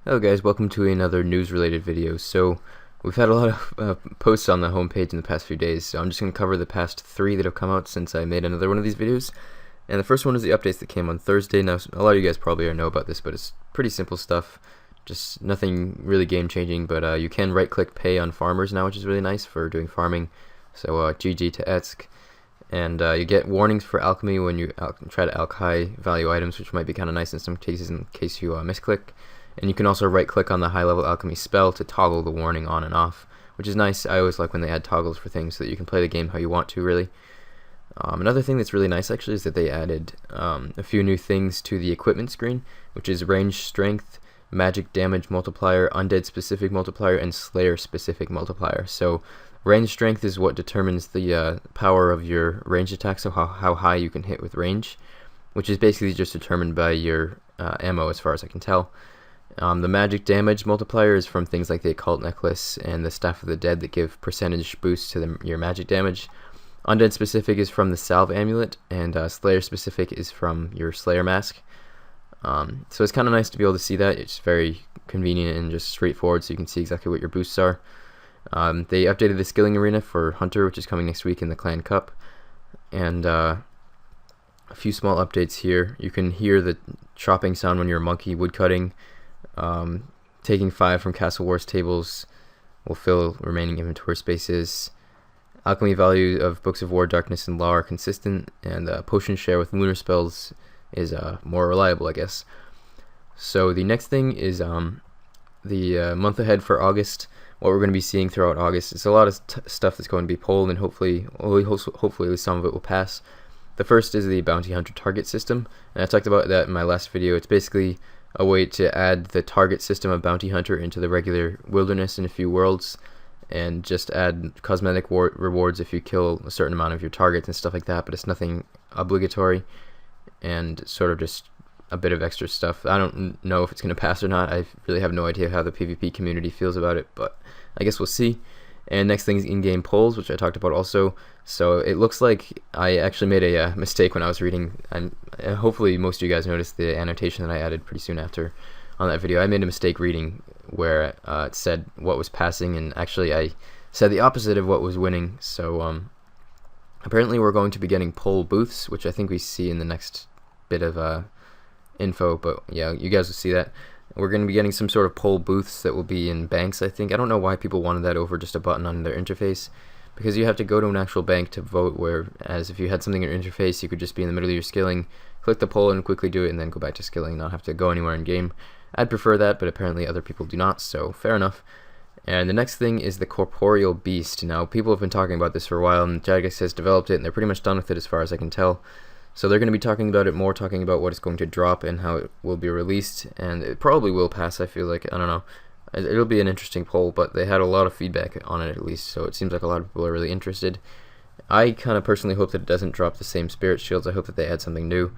Hello guys, welcome to another news related video. So we've had a lot of posts on the homepage in the past few days, so I'm just going to cover the past 3 that have come out since I made another one of these videos. And the first one is the updates that came on Thursday. Now a lot of you guys probably already know about this, but it's pretty simple stuff, just nothing really game changing, but you can right click pay on farmers now, which is really nice for doing farming. So GG to Etsk. And you get warnings for alchemy when you try to alch high value items, which might be kind of nice in some cases in case you misclick. And you can also right click on the high level alchemy spell to toggle the warning on and off, which is nice. I always like when they add toggles for things so that you can play the game how you want to, really. Another thing that's really nice actually is that they added a few new things to the equipment screen, which is range strength, magic damage multiplier, undead specific multiplier, and slayer specific multiplier. So range strength is what determines the power of your range attack, so how high you can hit with range, which is basically just determined by your ammo as far as I can tell. The magic damage multiplier is from things like the occult necklace and the staff of the dead that give percentage boosts to your magic damage. Undead specific is from the salve amulet, and slayer specific is from your slayer mask. So it's kind of nice to be able to see that. It's very convenient and just straightforward, so you can see exactly what your boosts are. They updated the skilling arena for Hunter, which is coming next week in the Clan Cup, and a few small updates here. You can hear the chopping sound when you're a monkey woodcutting. Taking 5 from Castle Wars tables will fill remaining inventory spaces. Alchemy value of Books of War, Darkness, and Law are consistent, and potion share with lunar spells is more reliable, I guess. So the next thing is the month ahead for August. What we're going to be seeing throughout August is a lot of stuff that's going to be polled, and hopefully some of it will pass. The first is the Bounty Hunter target system, and I talked about that in my last video. It's basically a way to add the target system of Bounty Hunter into the regular wilderness in a few worlds, and just add cosmetic rewards if you kill a certain amount of your targets and stuff like that, but it's nothing obligatory, and sort of just a bit of extra stuff. I don't know if it's going to pass or not. I really have no idea how the PvP community feels about it, but I guess we'll see. And next thing is in-game polls, which I talked about also. So it looks like I actually made a mistake when I was reading, and hopefully most of you guys noticed the annotation that I added pretty soon after on that video. I made a mistake reading where it said what was passing, and actually I said the opposite of what was winning. So apparently we're going to be getting poll booths, which I think we see in the next bit of info, but yeah, you guys will see that. We're going to be getting some sort of poll booths that will be in banks, I think. I don't know why people wanted that over just a button on their interface, because you have to go to an actual bank to vote, whereas if you had something in your interface, you could just be in the middle of your skilling, click the poll and quickly do it, and then go back to skilling, not have to go anywhere in game. I'd prefer that, but apparently other people do not, so fair enough. And the next thing is the Corporeal Beast. Now, people have been talking about this for a while, and Jagex has developed it, and they're pretty much done with it as far as I can tell. So they're going to be talking about it more, talking about what it's going to drop and how it will be released, and it probably will pass, I feel like. I don't know. It'll be an interesting poll, but they had a lot of feedback on it at least, so it seems like a lot of people are really interested. I kind of personally hope that it doesn't drop the same Spirit Shields. I hope that they add something new,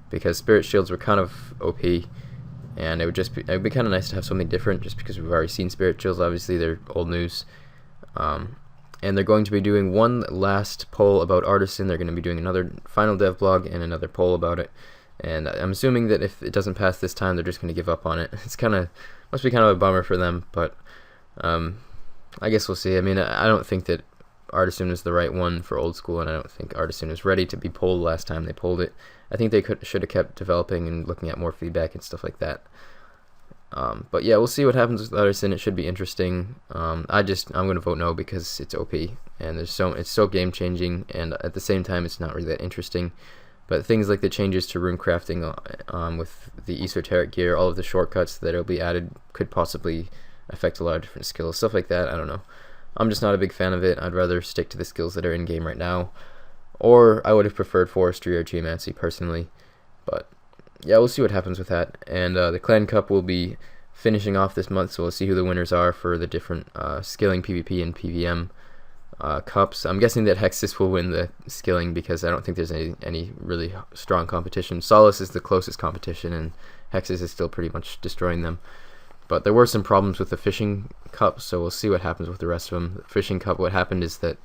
because Spirit Shields were kind of OP, and it would be kind of nice to have something different, just because we've already seen Spirit Shields. Obviously, they're old news. And they're going to be doing one last poll about Artisan. They're going to be doing another final dev blog and another poll about it. And I'm assuming that if it doesn't pass this time, they're just going to give up on it. Must be kind of a bummer for them, but I guess we'll see. I mean, I don't think that Artisan is the right one for old school, and I don't think Artisan was ready to be polled last time they polled it. I think they should have kept developing and looking at more feedback and stuff like that. But yeah, we'll see what happens with Artisan. It should be interesting. I'm going to vote no, because it's OP, and it's so game changing, and at the same time it's not really that interesting. But things like the changes to rune crafting with the esoteric gear, all of the shortcuts that will be added could possibly affect a lot of different skills, stuff like that. I don't know. I'm just not a big fan of it. I'd rather stick to the skills that are in game right now, or I would have preferred forestry or geomancy personally, but yeah, we'll see what happens with that. And the Clan Cup will be finishing off this month, so we'll see who the winners are for the different skilling, PvP, and PvM cups. I'm guessing that Hexus will win the skilling, because I don't think there's any really strong competition. Solace is the closest competition, and Hexus is still pretty much destroying them. But there were some problems with the fishing cup, so we'll see what happens with the rest of them. The fishing cup, what happened is that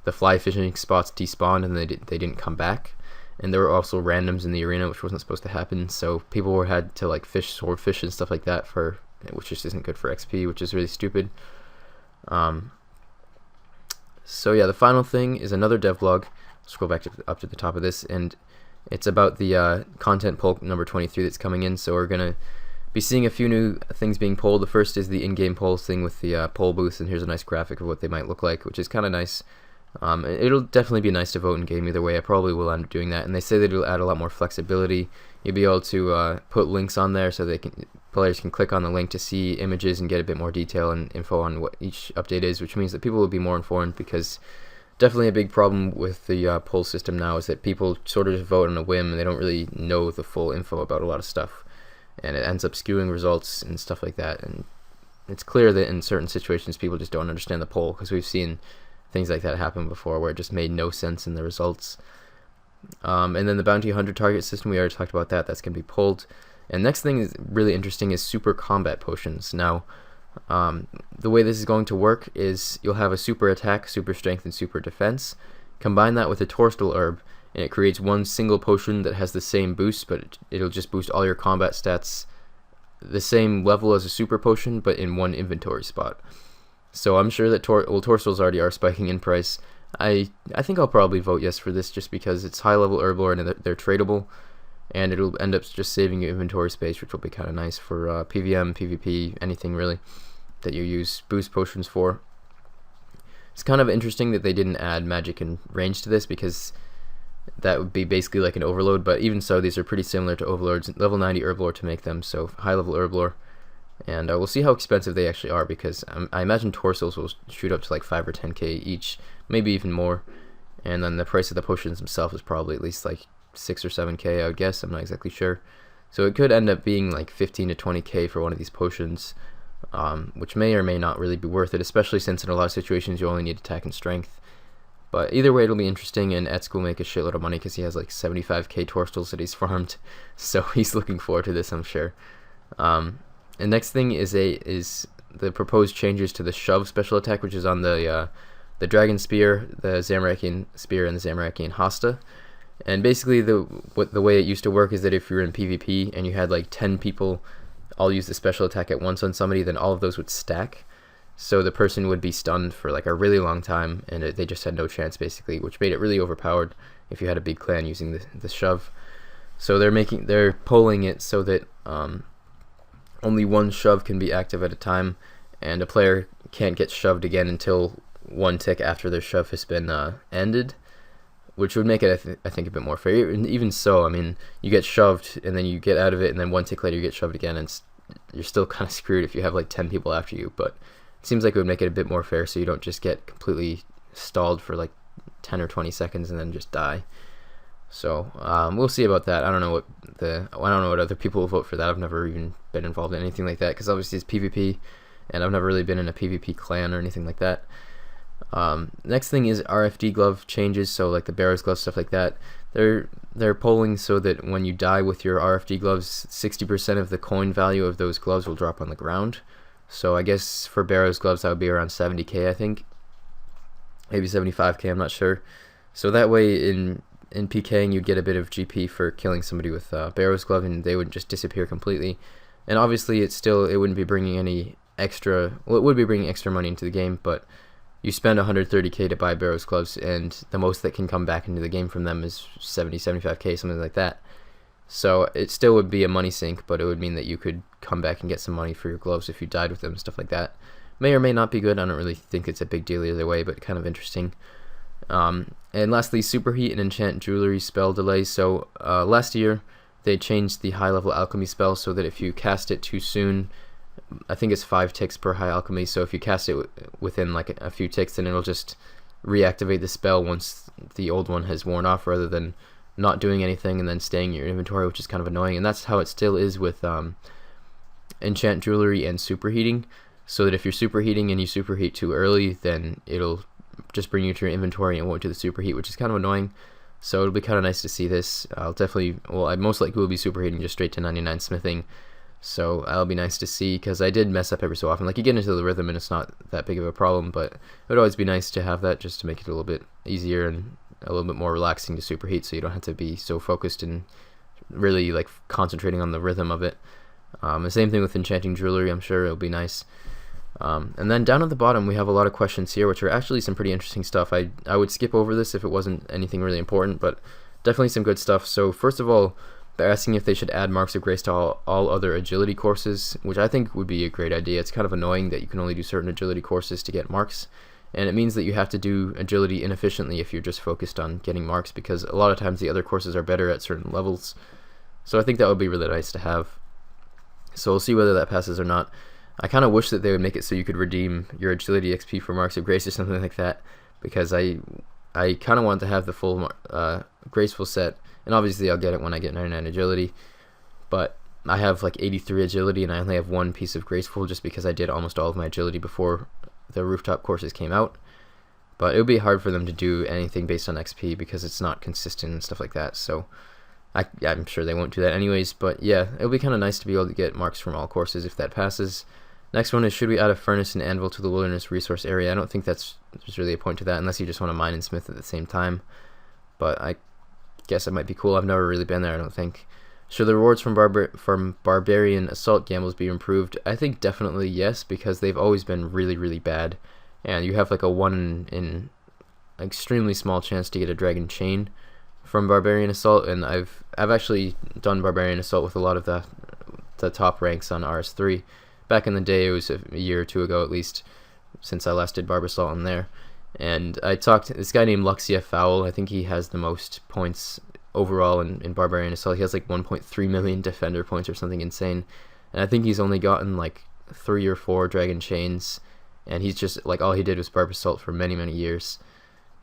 the fly fishing spots despawned, and they didn't come back. And there were also randoms in the arena, which wasn't supposed to happen, so people had to like fish swordfish and stuff like that for which just isn't good for XP, which is really stupid. So yeah, the final thing is another devlog. Scroll back up to the top of this, and it's about the content poll number 23 that's coming in. So we're gonna be seeing a few new things being polled. The first is the in-game polls thing with the poll booth, and here's a nice graphic of what they might look like, which is kind of nice. It'll definitely be nice to vote in game either way. I probably will end up doing that, and they say that it'll add a lot more flexibility. You'll be able to put links on there so players can click on the link to see images and get a bit more detail and info on what each update is, which means that people will be more informed, because definitely a big problem with the poll system now is that people sort of just vote on a whim and they don't really know the full info about a lot of stuff, and it ends up skewing results and stuff like that. And it's clear that in certain situations people just don't understand the poll, because we've seen things like that happen before where it just made no sense in the results. And then the bounty 100 target system, we already talked about that. That's going to be pulled. And next thing is really interesting is super combat potions. Now, the way this is going to work is you'll have a super attack, super strength, and super defense. Combine that with a torstal herb, and it creates one single potion that has the same boost, but it'll just boost all your combat stats the same level as a super potion, but in one inventory spot. So I'm sure that torstals already are spiking in price. I think I'll probably vote yes for this, just because it's high level herblore and they're tradable, and it'll end up just saving you inventory space, which will be kind of nice for PVM, PvP, anything really that you use boost potions for. It's kind of interesting that they didn't add magic and range to this, because that would be basically like an overload, but even so, these are pretty similar to overlords. Level 90 herblore to make them, so high level herblore. And we'll see how expensive they actually are, because I imagine torsos will shoot up to like 5 or 10k each, maybe even more. And then the price of the potions themselves is probably at least like 6 or 7k, I would guess. I'm not exactly sure. So it could end up being like 15 to 20k for one of these potions, which may or may not really be worth it, especially since in a lot of situations you only need attack and strength. But either way, it'll be interesting, and Etsk will make a shitload of money because he has like 75k torstals that he's farmed. So he's looking forward to this, I'm sure. And next thing is the proposed changes to the shove special attack, which is on the dragon spear, the Zamorakian spear, and the Zamorakian hasta. And basically the way it used to work is that if you were in PvP and you had like 10 people all use the special attack at once on somebody, then all of those would stack. So the person would be stunned for like a really long time, and they just had no chance basically, which made it really overpowered if you had a big clan using the shove. So they're polling it so that only one shove can be active at a time, and a player can't get shoved again until one tick after their shove has been ended, which would make it, I think, a bit more fair. Even so, I mean, you get shoved, and then you get out of it, and then one tick later you get shoved again, and you're still kind of screwed if you have like 10 people after you, but it seems like it would make it a bit more fair, so you don't just get completely stalled for like 10 or 20 seconds and then just die. So we'll see about that. I don't know what other people will vote for that. I've never even been involved in anything like that, because obviously it's PvP, and I've never really been in a PvP clan or anything like that. Next thing is RFD glove changes, so like the bearer's glove, stuff like that. They're polling so that when you die with your RFD gloves, 60% of the coin value of those gloves will drop on the ground. So I guess for bearer's gloves that would be around 70k, I think, maybe 75k, I'm not sure. So that way in PKing you'd get a bit of GP for killing somebody with bearer's glove, and they would just disappear completely. And obviously it wouldn't be bringing any extra, well, it would be bringing extra money into the game, but you spend 130k to buy bearer's gloves, and the most that can come back into the game from them is 75k, something like that. So it still would be a money sink, but it would mean that you could come back and get some money for your gloves if you died with them, stuff like that. May or may not be good. I don't really think it's a big deal either way, but kind of interesting. And lastly, superheat and enchant jewelry spell delay. So last year they changed the high level alchemy spell so that if you cast it too soon, I think it's 5 ticks per high alchemy, so if you cast it within like a few ticks, then it'll just reactivate the spell once the old one has worn off, rather than not doing anything and then staying in your inventory, which is kind of annoying. And that's how it still is with enchant jewelry and superheating, so that if you're superheating and you superheat too early, then it'll just bring you to your inventory and won't do the superheat, which is kind of annoying. So it'll be kind of nice to see this. I most likely will be superheating just straight to 99 smithing, so that'll be nice to see, because I did mess up every so often. Like, you get into the rhythm and it's not that big of a problem, but it would always be nice to have that, just to make it a little bit easier and a little bit more relaxing to superheat, so you don't have to be so focused and really like concentrating on the rhythm of it. The same thing with enchanting jewelry. I'm sure it'll be nice. And then down at the bottom we have a lot of questions here, which are actually some pretty interesting stuff. I would skip over this if it wasn't anything really important, but definitely some good stuff. So first of all, they're asking if they should add Marks of Grace to all other agility courses, which I think would be a great idea. It's kind of annoying that you can only do certain agility courses to get marks, and it means that you have to do agility inefficiently if you're just focused on getting marks, because a lot of times the other courses are better at certain levels. So I think that would be really nice to have. So we'll see whether that passes or not. I kind of wish that they would make it so you could redeem your agility XP for Marks of Grace or something like that, because I kind of want to have the full graceful set, and obviously I'll get it when I get 99 agility, but I have like 83 agility and I only have one piece of graceful just because I did almost all of my agility before the rooftop courses came out. But it would be hard for them to do anything based on XP because it's not consistent and stuff like that, so I'm sure they won't do that anyways. But yeah, it would be kind of nice to be able to get marks from all courses if that passes. Next one is, should we add a furnace and anvil to the wilderness resource area? I don't think there's really a point to that unless you just want to mine and smith at the same time, but I guess it might be cool. I've never really been there, I don't think. Should the rewards from barbarian assault gambles be improved? I think definitely yes, because they've always been really, really bad, and you have like a 1 in extremely small chance to get a dragon chain from barbarian assault, and I've actually done barbarian assault with a lot of the top ranks on RS3. Back in the day, it was a year or two ago at least, since I last did Barb Assault on there. And I talked to this guy named Luxia Fowl. I think he has the most points overall in Barbarian Assault. He has like 1.3 million defender points or something insane. And I think he's only gotten like 3 or 4 dragon chains. And he's just like, all he did was Barb Assault for many, many years.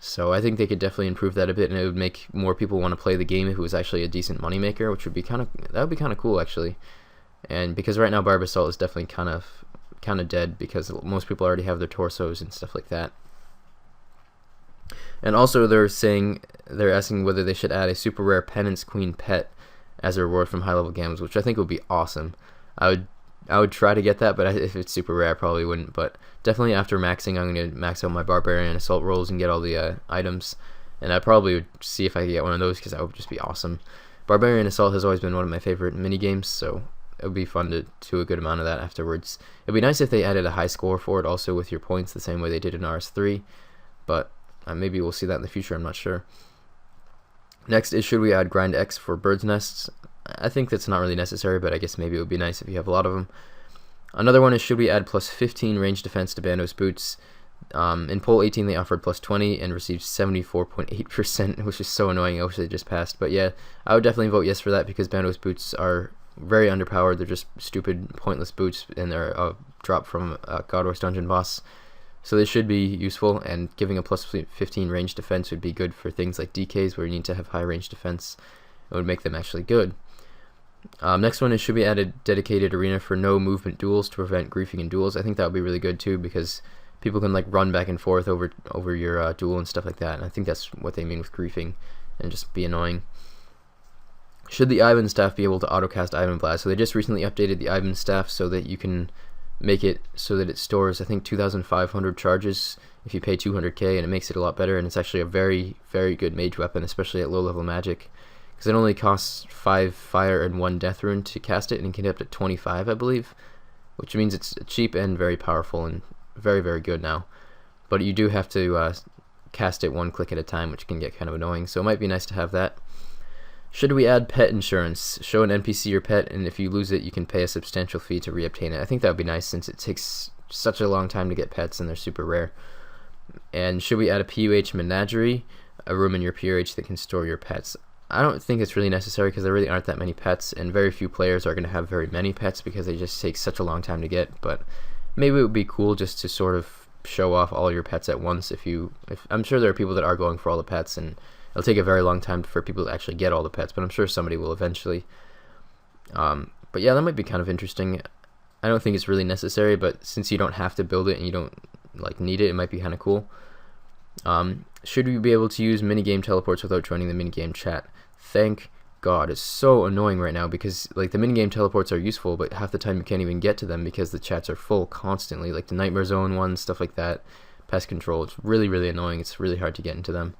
So I think they could definitely improve that a bit, and it would make more people want to play the game if it was actually a decent moneymaker, which would be kind of cool actually. And because right now Barb Assault is definitely kind of dead because most people already have their torsos and stuff like that. And also they're asking whether they should add a super rare Penance Queen pet as a reward from high level games, which I think would be awesome. I would try to get that, but if it's super rare I probably wouldn't. But definitely after maxing, I'm going to max out my Barbarian Assault rolls and get all the items, and I probably would see if I could get one of those because that would just be awesome. Barbarian Assault has always been one of my favorite mini games, so it would be fun to do a good amount of that afterwards. It would be nice if they added a high score for it also with your points, the same way they did in RS3, but maybe we'll see that in the future, I'm not sure. Next is, should we add grind X for birds' nests? I think that's not really necessary, but I guess maybe it would be nice if you have a lot of them. Another one is, should we add plus 15 range defense to Bandos boots? In poll 18 they offered plus 20 and received 74.8%, which is so annoying. I wish they just passed, but yeah, I would definitely vote yes for that because Bandos boots are very underpowered. They're just stupid, pointless boots, and they're dropped from a God Wars dungeon boss. So they should be useful, and giving a plus 15 range defense would be good for things like DKs where you need to have high range defense. It would make them actually good. Next one is, should we add a dedicated arena for no movement duels to prevent griefing in duels? I think that would be really good too, because people can like run back and forth over your duel and stuff like that, and I think that's what they mean with griefing, and just be annoying. Should the Ivan staff be able to autocast Ivan Blast? So they just recently updated the Ivan staff so that you can make it so that it stores, I think, 2,500 charges if you pay 200k, and it makes it a lot better, and it's actually a very, very good mage weapon, especially at low level magic, because it only costs 5 fire and 1 death rune to cast it, and it can get up to 25, I believe, which means it's cheap and very powerful and very, very good now. But you do have to cast it 1 click at a time, which can get kind of annoying, so it might be nice to have that. Should we add pet insurance? Show an NPC your pet, and if you lose it, you can pay a substantial fee to reobtain it. I think that would be nice since it takes such a long time to get pets and they're super rare. And should we add a PUH menagerie, a room in your PUH that can store your pets? I don't think it's really necessary because there really aren't that many pets, and very few players are going to have very many pets because they just take such a long time to get. But maybe it would be cool just to sort of show off all your pets at once. If I'm sure there are people that are going for all the pets, and it'll take a very long time for people to actually get all the pets, but I'm sure somebody will eventually. But yeah, that might be kind of interesting. I don't think it's really necessary, but since you don't have to build it and you don't like need it, it might be kind of cool. Should we be able to use minigame teleports without joining the minigame chat? Thank God. It's so annoying right now because like the minigame teleports are useful, but half the time you can't even get to them because the chats are full constantly, like the Nightmare Zone ones, stuff like that, pest control. It's really, really annoying. It's really hard to get into them.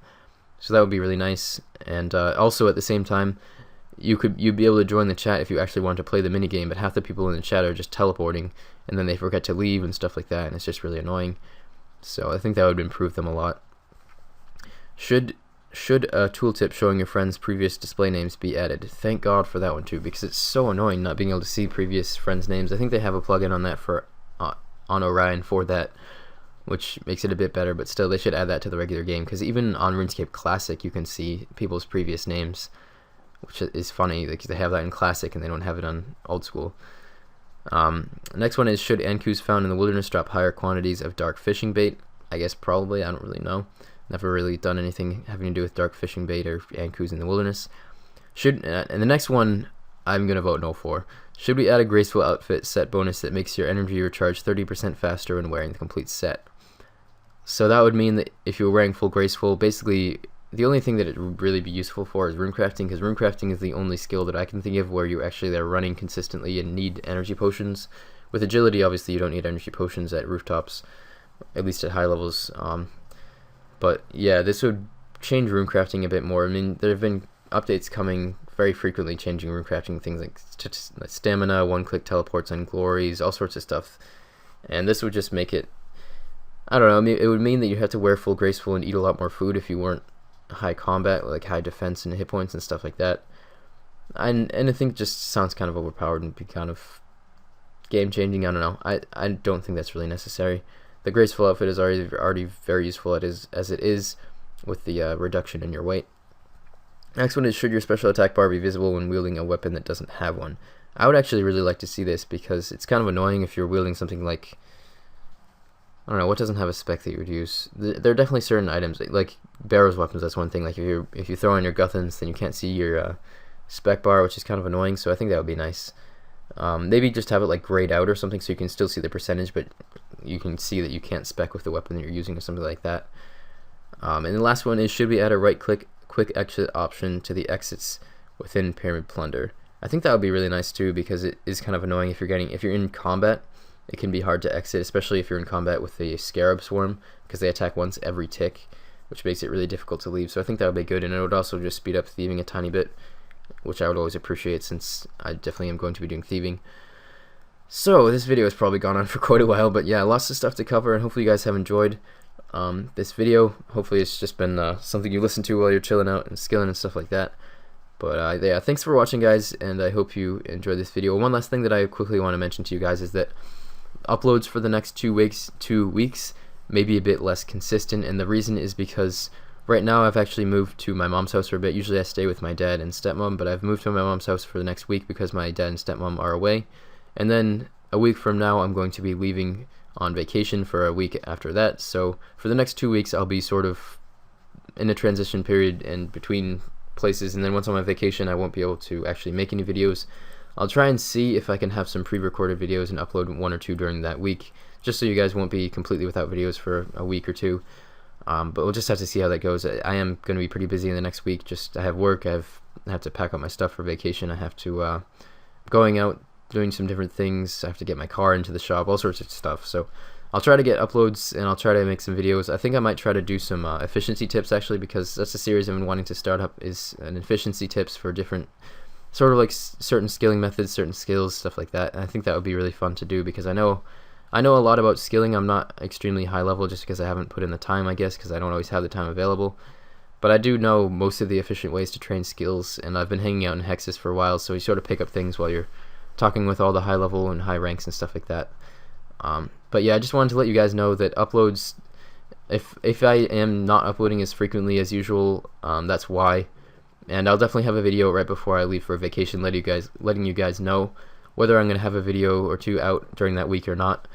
So that would be really nice. And also at the same time, you'd be able to join the chat if you actually want to play the minigame, but half the people in the chat are just teleporting, and then they forget to leave and stuff like that, and it's just really annoying. So I think that would improve them a lot. Should a tooltip showing your friends' previous display names be added? Thank God for that one too, because it's so annoying not being able to see previous friends' names. I think they have a plugin on that for on Orion for that, which makes it a bit better, but still they should add that to the regular game, because even on RuneScape Classic you can see people's previous names, which is funny. Like, they have that in Classic and they don't have it on Old School. Next one is, should ankus found in the wilderness drop higher quantities of dark fishing bait? I guess probably. I don't really know. Never really done anything having to do with dark fishing bait or ankus in the wilderness. And the next one I'm going to vote no for. Should we add a graceful outfit set bonus that makes your energy recharge 30% faster when wearing the complete set? So that would mean that if you were wearing full graceful, basically the only thing that it would really be useful for is runecrafting, because runecrafting is the only skill that I can think of where you actually are running consistently and need energy potions. With agility, obviously you don't need energy potions at rooftops, at least at high levels. But yeah, this would change runecrafting a bit more. I mean, there have been updates coming very frequently changing runecrafting, things like stamina, one-click teleports and glories, all sorts of stuff. And this would just make it, I don't know, I mean, it would mean that you have to wear full graceful and eat a lot more food if you weren't high combat, like high defense and hit points and stuff like that. And I think it just sounds kind of overpowered and be kind of game-changing. I don't know. I don't think that's really necessary. The graceful outfit is already very useful as it is with the reduction in your weight. Next one is, should your special attack bar be visible when wielding a weapon that doesn't have one? I would actually really like to see this, because it's kind of annoying if you're wielding something like, I don't know, what doesn't have a spec that you would use? There are definitely certain items, like Barrow's weapons, that's one thing. Like if you throw on your Guthans, then you can't see your spec bar, which is kind of annoying, so I think that would be nice. Maybe just have it like grayed out or something so you can still see the percentage, but you can see that you can't spec with the weapon that you're using or something like that. And the last one is, should we add a right-click quick exit option to the exits within Pyramid Plunder? I think that would be really nice too, because it is kind of annoying if you're in combat. It can be hard to exit, especially if you're in combat with the Scarab Swarm, because they attack once every tick, which makes it really difficult to leave. So I think that would be good, and it would also just speed up thieving a tiny bit, which I would always appreciate, since I definitely am going to be doing thieving. So this video has probably gone on for quite a while, but yeah, lots of stuff to cover, and hopefully you guys have enjoyed this video. Hopefully it's just been something you listen to while you're chilling out and skilling and stuff like that. But yeah, thanks for watching, guys, and I hope you enjoyed this video. One last thing that I quickly want to mention to you guys is that uploads for the next 2 weeks may be a bit less consistent, and the reason is because right now I've actually moved to my mom's house for a bit. Usually I stay with my dad and stepmom, but I've moved to my mom's house for the next week because my dad and stepmom are away. And then a week from now I'm going to be leaving on vacation for a week after that. So for the next 2 weeks I'll be sort of in a transition period and between places, and then once I'm on vacation I won't be able to actually make any videos. I'll try and see if I can have some pre-recorded videos and upload 1 or 2 during that week, just so you guys won't be completely without videos for a week or two. But we'll just have to see how that goes. I am going to be pretty busy in the next week. I have work. I have to pack up my stuff for vacation. I have to going out, doing some different things. I have to get my car into the shop, all sorts of stuff. So I'll try to get uploads, and I'll try to make some videos. I think I might try to do some efficiency tips, actually, because that's a series I've been wanting to start up, is an efficiency tips for different sort of like certain skilling methods, certain skills, stuff like that. And I think that would be really fun to do, because I know a lot about skilling. I'm not extremely high level just because I haven't put in the time, I guess, because I don't always have the time available. But I do know most of the efficient ways to train skills, and I've been hanging out in Hexus for a while, so you sort of pick up things while you're talking with all the high level and high ranks and stuff like that. But yeah, I just wanted to let you guys know that uploads, if I am not uploading as frequently as usual, that's why. And I'll definitely have a video right before I leave for vacation letting you guys know whether I'm going to have a video or 2 out during that week or not.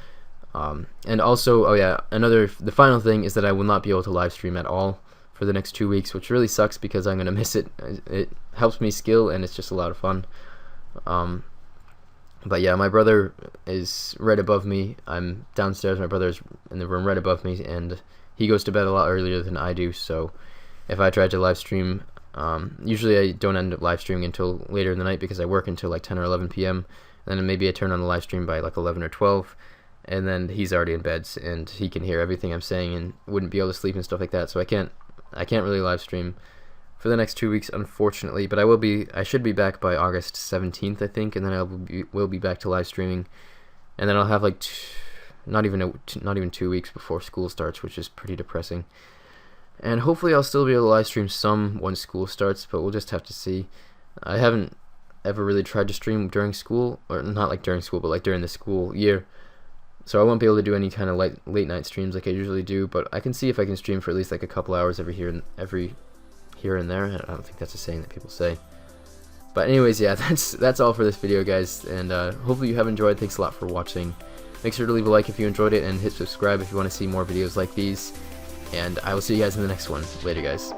And also, oh yeah, the final thing is that I will not be able to live stream at all for the next 2 weeks, which really sucks because I'm going to miss it. It helps me skill, and it's just a lot of fun. But yeah, my brother is right above me. I'm downstairs, my brother's in the room right above me, and he goes to bed a lot earlier than I do, so if I tried to live stream, usually I don't end up live streaming until later in the night because I work until like 10 or 11 p.m. and then maybe I turn on the live stream by like 11 or 12, and then he's already in bed and he can hear everything I'm saying and wouldn't be able to sleep and stuff like that, so I can't really live stream for the next 2 weeks, unfortunately, but I should be back by August 17th, I think, and then will be back to live streaming, and then I'll have like not even 2 weeks before school starts, which is pretty depressing. And hopefully I'll still be able to live stream some once school starts, but we'll just have to see. I haven't ever really tried to stream during school, or not like during school, but like during the school year, so I won't be able to do any kind of late night streams like I usually do, but I can see if I can stream for at least like a couple hours every here and there. I don't think that's a saying that people say. But anyways, yeah, that's all for this video, guys, and hopefully you have enjoyed. Thanks a lot for watching. Make sure to leave a like if you enjoyed it, and hit subscribe if you want to see more videos like these, and I will see you guys in the next one. Later, guys.